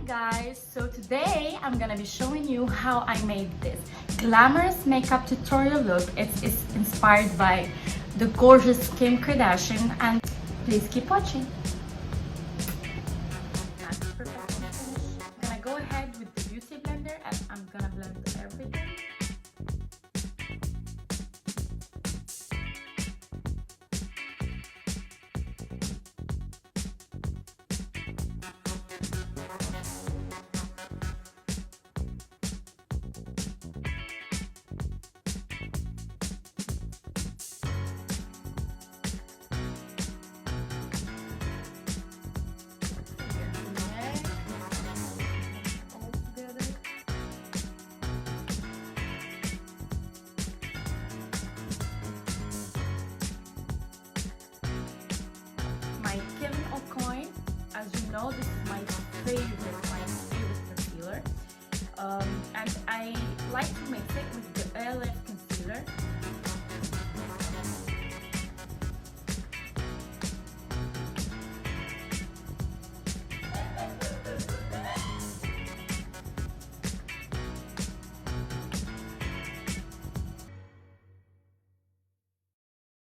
guys, so today I'm gonna be showing you how I made this glamorous makeup tutorial look. It's inspired by the gorgeous Kim Kardashian, and please keep watching. That's perfect. I'm gonna go ahead with the beauty blender and I'm gonna blend everything. My Kim coin, as you know, this is my favorite concealer, and I like to mix it with the EYESHADOW concealer.